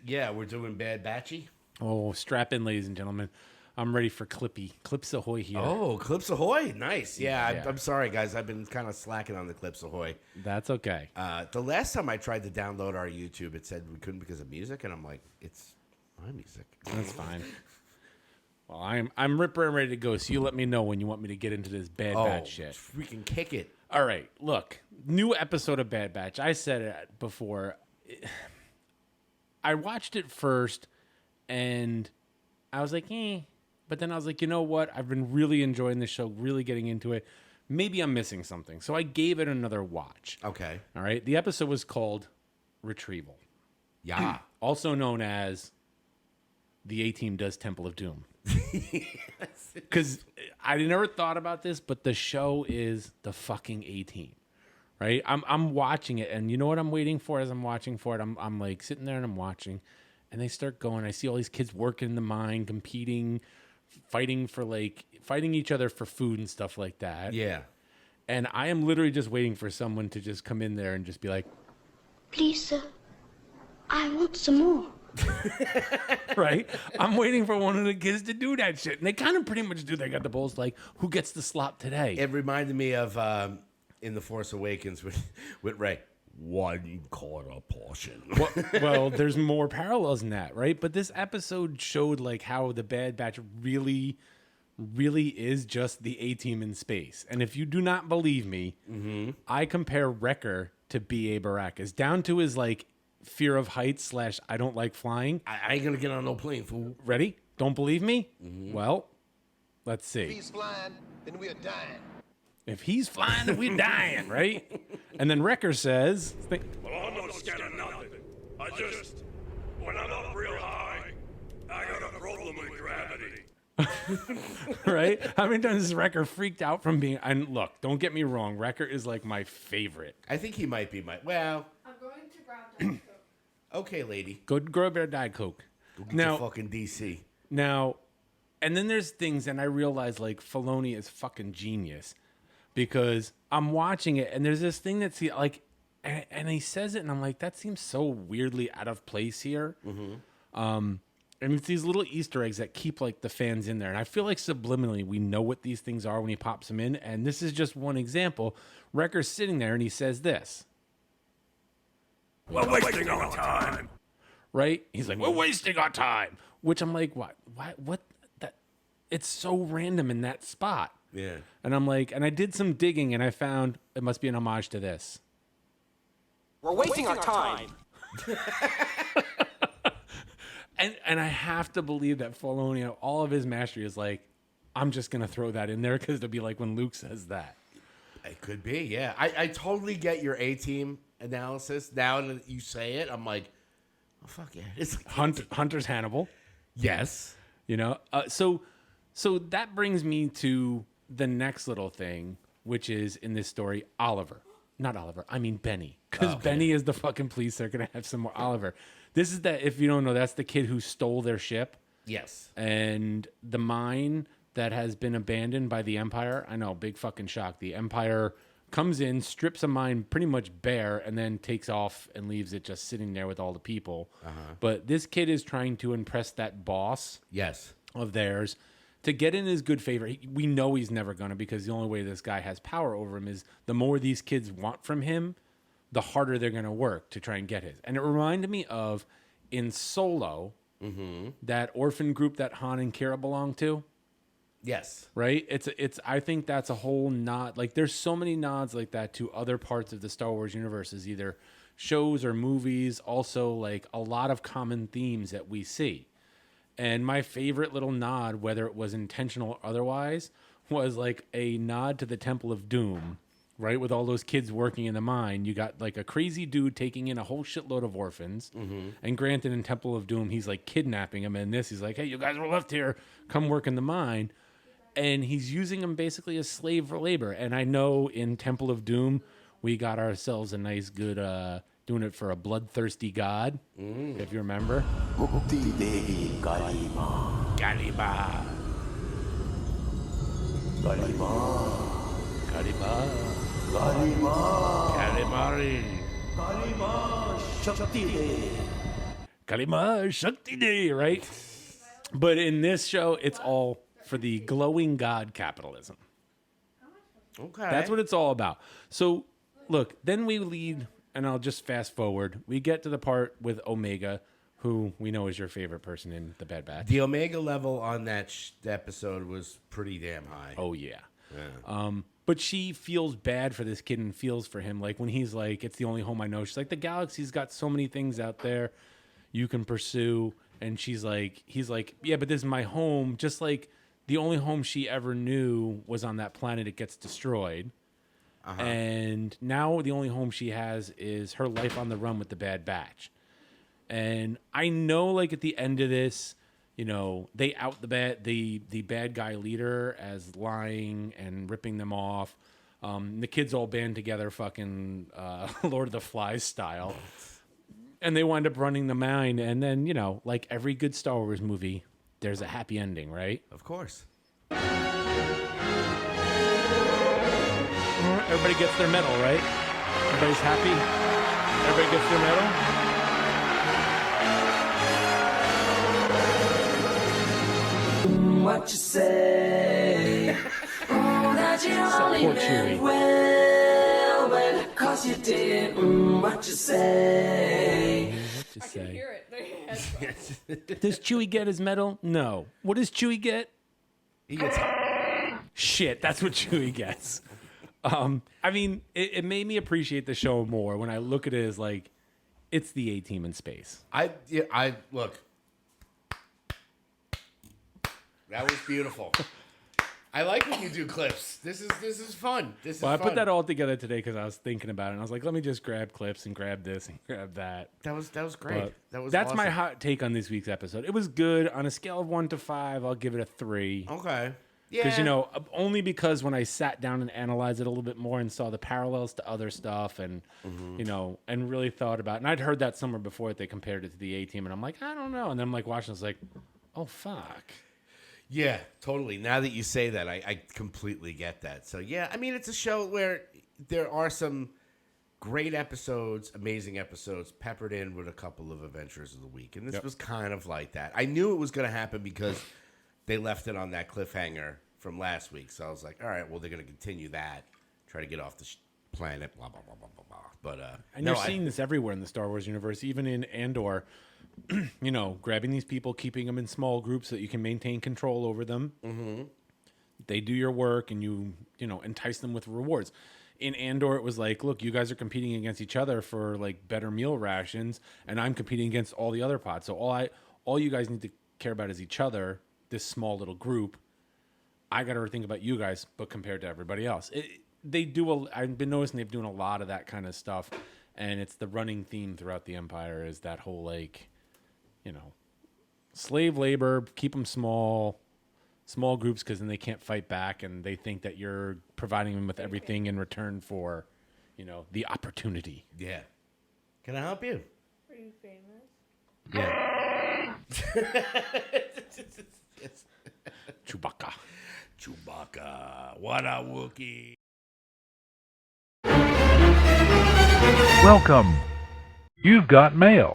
Yeah, we're doing Bad Batchy. Oh, strap in, ladies and gentlemen. I'm ready for Clippy. Clips Ahoy here. Oh, Clips Ahoy. Nice. Yeah, Yeah. I'm sorry, guys. I've been kind of slacking on the Clips Ahoy. That's okay. The last time I tried to download our YouTube, it said we couldn't because of music, and I'm like, it's my music. That's fine. Well, I'm ripper and ready to go, so you let me know when you want me to get into this Bad Batch shit. Freaking kick it. All right, look. New episode of Bad Batch. I said it before. I watched it first, and I was like, eh. But then I was like, you know what? I've been really enjoying this show, really getting into it. Maybe I'm missing something. So I gave it another watch. Okay. All right. The episode was called Retrieval. Yeah. Also known as The A-Team Does Temple of Doom. Because I never thought about this, but the show is the fucking A-Team. Right? I'm watching it, and you know what I'm waiting for as I'm watching for it? I'm like sitting there and I'm watching, and they start going. I see all these kids working in the mine, competing, fighting each other for food and stuff like that. Yeah. And I am literally just waiting for someone to just come in there and just be like, please, sir, I want some more. right? I'm waiting for one of the kids to do that shit. And they kind of pretty much do. They got the bowls like, who gets the slop today? It reminded me of in The Force Awakens with Rey. One quarter portion. Well, there's more parallels in that, right? But this episode showed like how the Bad Batch really is just the A-Team in space. And if you do not believe me, I compare Wrecker to B.A. Baracus, down to his like fear of heights / I don't like flying. I ain't gonna get on no plane, fool. Ready? Don't believe me? Well, let's see. If he's flying, then we're dying. If he's flying, then we're dying, right? And then Wrecker says, Well, I'm not scared of nothing. When I'm up real high, I got a problem with gravity. right? How many times has Wrecker freaked out from being... And look, don't get me wrong. Wrecker is like my favorite. I think he might be my... Well, I'm going to grab Diet Coke. okay, lady. Go grab a Diet Coke. Go get Now- your fucking DC. Now, and then there's things, and I realize like Filoni is fucking genius because I'm watching it, and there's this thing that's like, and he says it, and I'm like, that seems so weirdly out of place here. And it's these little Easter eggs that keep like the fans in there, and I feel like subliminally we know what these things are when he pops them in, and this is just one example. Wrecker's sitting there, and he says this. We're wasting our time. Right? He's like, we're wasting our time. Which I'm like, what? That? It's so random in that spot. Yeah. And I'm like, and I did some digging, and I found it must be an homage to this. We're wasting our time. And I have to believe that Filoni, all of his mastery, is like, I'm just gonna throw that in there because it'll be like when Luke says that. It could be, yeah. I totally get your A-Team analysis. Now that you say it, I'm like, oh, fuck yeah. It's like Hunter's Hannibal. Yes. You know, so that brings me to the next little thing, which is in this story, Oliver. Not Oliver. I mean Benny, because Benny is the fucking police. They're gonna have some more Oliver. This is that. If you don't know, that's the kid who stole their ship. Yes. And the mine that has been abandoned by the Empire. I know, big fucking shock. The Empire comes in, strips a mine pretty much bare, and then takes off and leaves it just sitting there with all the people. But this kid is trying to impress that boss Yes. of theirs to get in his good favor. We know he's never going to, because the only way this guy has power over him is the more these kids want from him, the harder they're going to work to try and get his. And it reminded me of in Solo, that orphan group that Han and Kira belong to. Yes. Right? It's. I think that's a whole nod. Like, there's so many nods like that to other parts of the Star Wars universes, either shows or movies. Also, like a lot of common themes that we see. And my favorite little nod, whether it was intentional or otherwise, was like a nod to the Temple of Doom, right? With all those kids working in the mine. You got like a crazy dude taking in a whole shitload of orphans. And granted, in Temple of Doom, he's like kidnapping them. And this, he's like, hey, you guys were left here. Come work in the mine. And he's using them basically as slave labor. And I know in Temple of Doom, we got ourselves a nice, good, doing it for a bloodthirsty god, if you remember. Galiba. Calimari. Kalima Shakti Day, right? But in this show, it's all for the glowing god capitalism. Okay. That's what it's all about. So, look, then we lead, and I'll just fast forward. We get to the part with Omega, who we know is your favorite person in The Bad Batch. The Omega level on that episode was pretty damn high. Oh, yeah. Yeah. But she feels bad for this kid and feels for him. Like when he's like, it's the only home I know. She's like, the galaxy's got so many things out there you can pursue. And he's like, yeah, but this is my home. Just like the only home she ever knew was on that planet. It gets destroyed. And now the only home she has is her life on the run with the Bad Batch. And I know, like, at the end of this, you know, they out the bad guy leader as lying and ripping them off. The kids all band together, fucking Lord of the Flies style. And they wind up running the mine. And then, you know, like every good Star Wars movie, there's a happy ending, right? Of course. Everybody gets their medal, right? Everybody's happy? Everybody gets their medal? What you say? That you only Poor meant Chewie. well, cause you did. What you say? Just I can say. hear it. They had Does Chewie get his medal? No. What does Chewie get? He gets Shit, that's what Chewie gets. I mean, it made me appreciate the show more when I look at it as like, it's the A-Team in space. I look. That was beautiful. I like when you do clips. This is fun. This is Well, I fun. put that all together today because I was thinking about it. And I was like, let me just grab clips and grab this and grab that. That was great. But That's that's my awesome. hot take on this week's episode. It was good. On a scale of 1 to 5, I'll give it a 3. Okay. Yeah. Because, you know, only because when I sat down and analyzed it a little bit more and saw the parallels to other stuff and, you know, and really thought about it. And I'd heard that somewhere before that they compared it to the A-Team. And I'm like, I don't know. And then I'm like watching, I was like, oh, fuck. Yeah, totally. Now that you say that, I completely get that. So, yeah, I mean, it's a show where there are some great episodes, amazing episodes, peppered in with a couple of adventures of the week. And this was kind of like that. I knew it was going to happen because they left it on that cliffhanger from last week. So I was like, all right, well, they're going to continue that, try to get off the planet, blah, blah, blah, blah, blah, blah. But, And you're seeing this everywhere in the Star Wars universe, even in Andor. You know, grabbing these people, keeping them in small groups so that you can maintain control over them. Mm-hmm. They do your work, and you know, entice them with rewards. In Andor, it was like, look, you guys are competing against each other for like better meal rations, and I'm competing against all the other pods. So all you guys need to care about is each other. This small little group. I got to think about you guys, but compared to everybody else, I've been noticing they've doing a lot of that kind of stuff, and it's the running theme throughout the Empire is that whole like, you know, slave labor, keep them small groups because then they can't fight back and they think that you're providing them with everything in return for, you know, the opportunity. yeah. Can I help you? Are you famous? Yeah. Chewbacca. Chewbacca. What a Wookiee. Welcome. You've got mail.